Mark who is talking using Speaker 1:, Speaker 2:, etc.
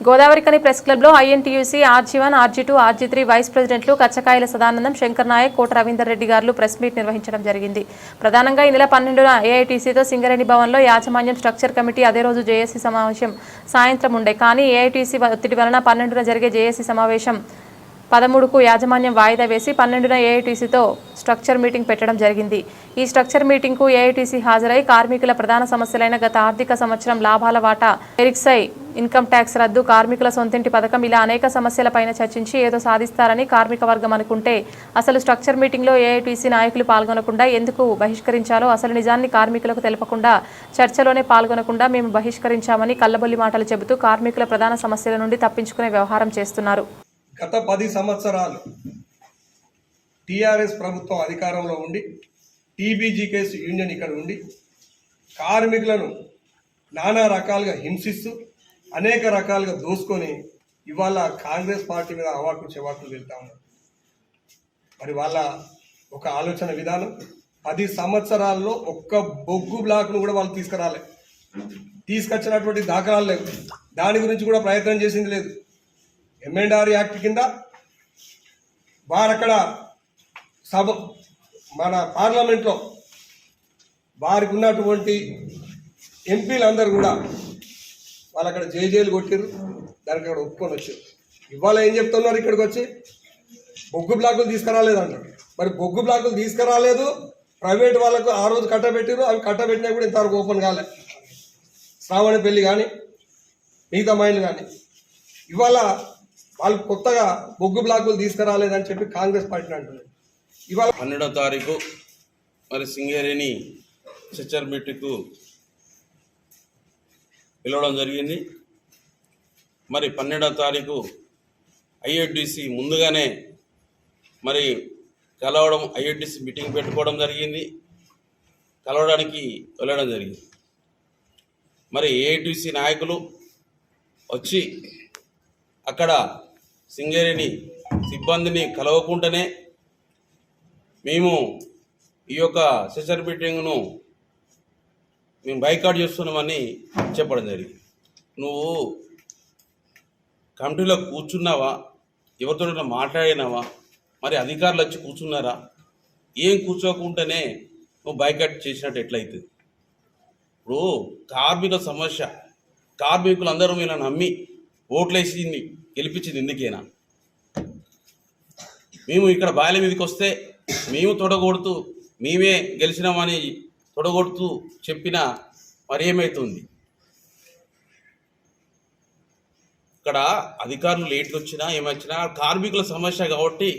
Speaker 1: Godavarikhani press క్లబ్లో INTUC ఆర్జీ1, R G two, ఆర్జీ3 vice ప్రెసిడెంట్లు కచ్చకాయల సదానందం, శంకర్ నాయక్, కోట రవీందర్ రెడ్డి గారు ప్రెస్ మీట్ నిర్వహించడం జరిగింది. ప్రధానంగా ఈ నెల 12న ఏఐటీసీతో సింగరేణి భవన్లో యాజమాన్యం స్ట్రక్చర్ కమిటీ అదే రోజు జేఏసీ సమావేశం సాయంత్రం ఉండే. కానీ ఏఐటీసీ ఒత్తిడి వలన 12న జరిగే జేఏసీ సమావేశం 13కు యాజమాన్యం వాయిదా వేసి 12న ఏఐటీసీతో స్ట్రక్చర్ మీటింగ్ పెట్టడం జరిగింది. ఈ స్ట్రక్చర్ మీటింగ్కు ఏఐటీసీ హాజరై కార్మికుల ప్రధాన సమస్యలైన గత ఆర్థిక సంవత్సరం లాభాల వాటా, ఎరిక్సై, ఇన్కమ్ ట్యాక్స్ రద్దు, కార్మికుల సొంతింటి పథకం ఇలా అనేక సమస్యలపైన చర్చించి ఏదో సాధిస్తారని కార్మిక వర్గం అనుకుంటే అసలు స్ట్రక్చర్ మీటింగ్లో ఏఐటీసీ నాయకులు పాల్గొనకుండా ఎందుకు బహిష్కరించాలో అసలు నిజాన్ని కార్మికులకు తెలపకుండా చర్చలోనే పాల్గొనకుండా మేము బహిష్కరించామని కల్లబొల్లి మాటలు చెబుతూ కార్మికుల ప్రధాన సమస్యల నుండి తప్పించుకునే వ్యవహారం చేస్తున్నారు.
Speaker 2: గత 10 సంవత్సరాలు టీఆర్ఎస్ ప్రభుత్వం అధికారంలో ఉండి టీబీజీకేఎస్ యూనియన్ ఇక్కడ ఉండి కార్మికులను నానా రకాలుగా హింసిస్తూ అనేక రకాలుగా దోసుకొని ఇవాళ కాంగ్రెస్ పార్టీ మీద అవాకులు చెవాకులు వెళ్తా ఉన్నారు. మరి వాళ్ళ ఒక ఆలోచన విధానం 10 సంవత్సరాల్లో ఒక్క బొగ్గు బ్లాక్ను కూడా వాళ్ళు తీసుకొచ్చినటువంటి దాఖలాలు లేవు. దాని గురించి కూడా ప్రయత్నం చేసింది లేదు. ఎంఎండ్ఆర్ యాక్ట్ కింద వారక్కడ మన పార్లమెంట్లో వారికి ఉన్నటువంటి ఎంపీలందరూ కూడా వాళ్ళు అక్కడ జైలు కొట్టారు. దానికి అక్కడ ఒప్పుకొని వచ్చారు. ఇవాళ ఏం చెప్తున్నారు, ఇక్కడికి వచ్చి బొగ్గు బ్లాకులు తీసుకురాలేదు అంటారు. మరి బొగ్గు బ్లాకులు తీసుకురాలేదు, ప్రైవేట్ వాళ్ళకు ఆ రోజు కట్టబెట్టారు. అవి కట్టబెట్టినా కూడా ఇంతవరకు ఓపెన్ కాలే. శ్రావణ పెళ్లి కానీ మిగతా మైండ్లు కానీ ఇవాళ వాళ్ళు కొత్తగా బొగ్గు బ్లాకులు తీసుకురాలేదని చెప్పి కాంగ్రెస్ పార్టీ అంటున్నారు. ఇవాళ
Speaker 3: 12వ తారీఖు మరి సింగరేణి స్ట్రక్చర్ మీటింగ్కు పిలవడం జరిగింది. మరి 12వ తారీఖు ఐఐటీసీ ముందుగానే మరి కలవడం, ఐఐటీసీ మీటింగ్ పెట్టుకోవడం జరిగింది. కలవడానికి వెళ్ళడం జరిగింది. మరి ఏఐటీసీ నాయకులు వచ్చి అక్కడ సింగరేణి సిబ్బందిని కలవకుండానే మేము ఈ యొక్క స్ట్రక్చర్ మీటింగ్ను మేము బైకాట్ చేస్తున్నామని చెప్పడం జరిగింది. నువ్వు కమిటీలో కూర్చున్నావా, ఎవరితో మాట్లాడినావా, మరి అధికారులు వచ్చి కూర్చున్నారా? ఏం కూర్చోకుండానే నువ్వు బైకాట్ చేసినట్టు ఎట్లయితుంది? ఇప్పుడు కార్మిక సమస్య, కార్మికులందరూ మీరు నమ్మి ఓట్లేసి గెలిపించింది ఎందుకేనా? మేము ఇక్కడ బాయిల మీదకి వస్తే మేము తొడగొడుతూ మేమే గెలిచినామని తొడగొడుతూ చెప్పినా మరి ఏమవుతుంది? ఇక్కడ అధికారులు లేట్ వచ్చినా ఏమొచ్చినా కార్మికుల సమస్య కాబట్టి